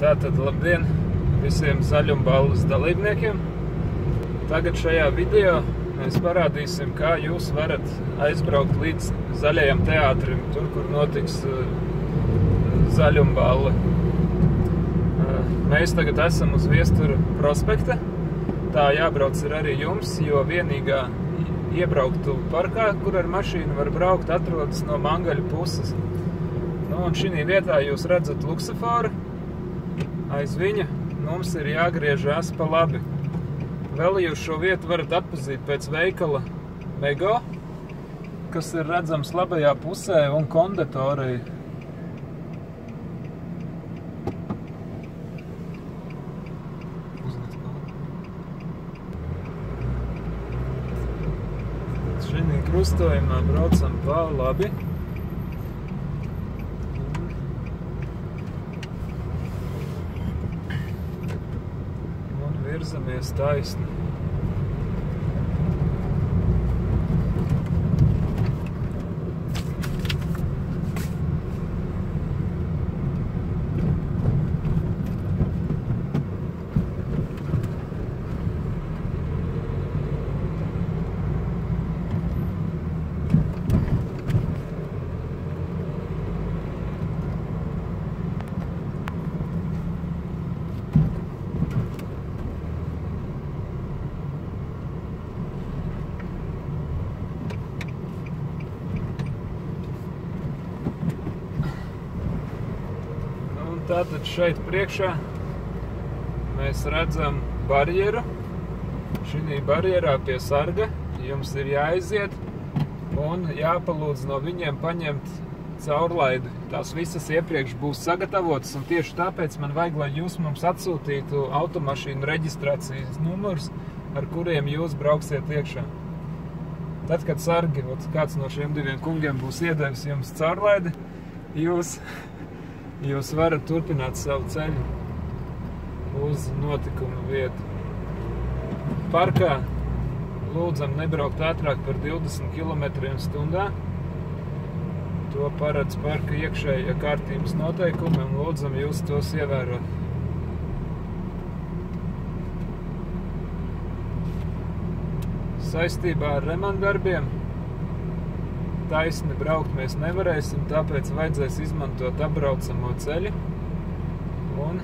Tātad labdien visiem zaļumballes dalībniekiem. Tagad šajā video mēs parādīsim, kā jūs varat aizbraukt līdz zaļajam teātrim, tur, kur notiks zaļumballe. Mēs tagad esam uz Viestura prospekta. Tā jābrauc ir arī jums, jo vienīgā iebrauktu parkā, kur ar mašīnu var braukt, atrodas no Mangaļu puses. Un šī vietā jūs redzat luksuforu. Aiz viņa mums ir jāgriežās pa labi. Vēl jūs šo vietu varat atpazīt pēc veikala Mego, kas ir redzams labajā pusē, un konditorija. Šī krustojumā braucam pa labi. Virzamies taisni. Tātad šeit priekšā mēs redzam barjeru. Šī barjerā pie sarga jums ir jāaiziet un jāpalūdz no viņiem paņemt caurlaidi. Tās visas iepriekš būs sagatavotas, un tieši tāpēc man vajag, lai jūs mums atsūtītu automašīnu reģistrācijas numurus, ar kuriem jūs brauksiet iekšā. Tad, kad sargi, kāds no šiem diviem kungiem būs iedevis jums caurlaidi, jūs varat turpināt savu ceļu uz notikuma vietu. Parkā lūdzam nebraukt ātrāk par 20 km/h. To paredz parka iekšējie kārtības noteikumi, un lūdzam jūs tos ievērot. Saistībā ar remontdarbiem taisni braukt mēs nevarēsim, tāpēc vajadzēs izmantot apbraucamo ceļu. Un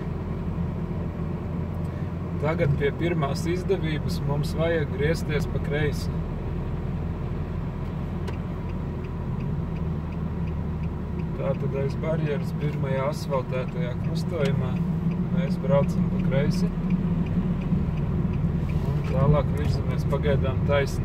tagad pie pirmās izdevības mums vajag griezties pa kreisi. Tātad aiz barjeras pirmajā asfaltētajā krustojumā mēs braucam pa kreisi. Un tālāk virzamies pagaidām taisni.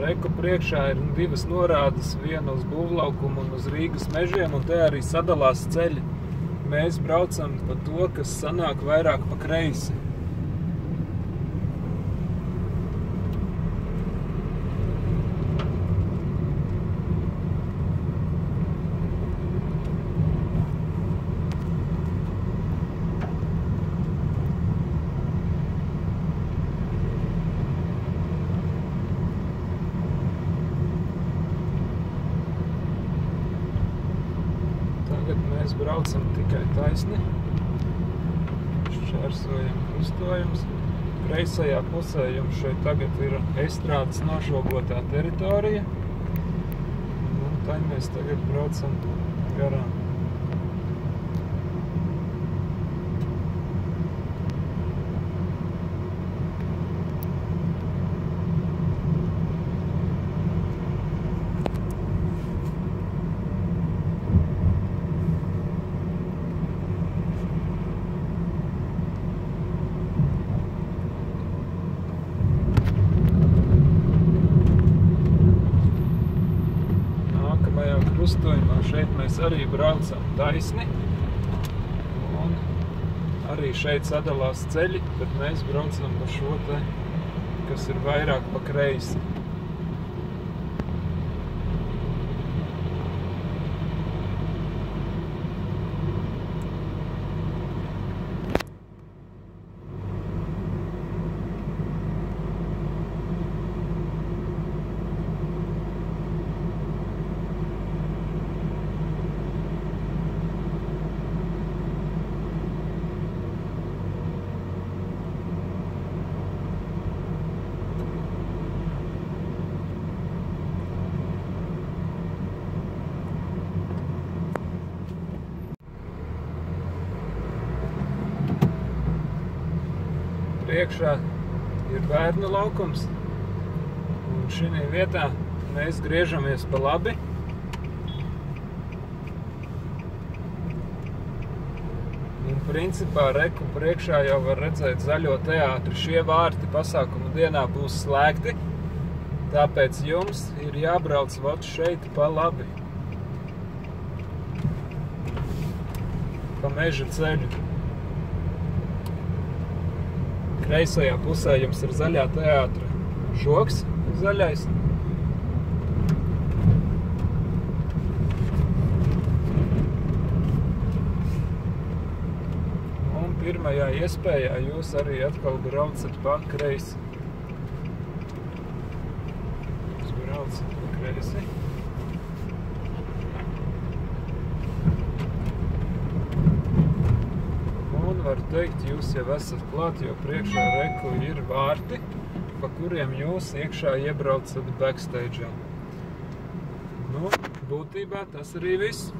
Reku priekšā ir divas norādes, viena uz būvlaukumu un uz Rīgas mežiem, un te arī sadalās ceļi. Mēs braucam pa to, kas sanāk vairāk pa kreisi. Mēs braucam tikai taisni, šķērsojam krustojums. Kreisajā pusē jums šeit tagad ir estrādes nošogotā teritorija, un tai mēs tagad braucam garām. krustojumā. Šeit mēs arī braucam taisni. Un arī šeit sadalās ceļi, bet mēs braucam pa šo te, kas ir vairāk pa kreisi. Priekšā ir bērnu laukums, un šī vietā mēs griežamies pa labi. Un principā reku priekšā jau var redzēt zaļo teātri. Šie vārti pasākuma dienā būs slēgti, tāpēc jums ir jābrauc vot šeit pa labi. Pa meža ceļu. Kreisajā pusē jums ir zaļā teātra žoks, zaļais. Un pirmajā iespējā jūs arī atkal braucat pa kreisi. Jūs braucat pa kreisi. Var teikt, jūs jau esat klāt, jo priekšā reku ir vārti, pa kuriem jūs iekšā iebraucat backstage'ā. Nu, būtībā tas arī viss.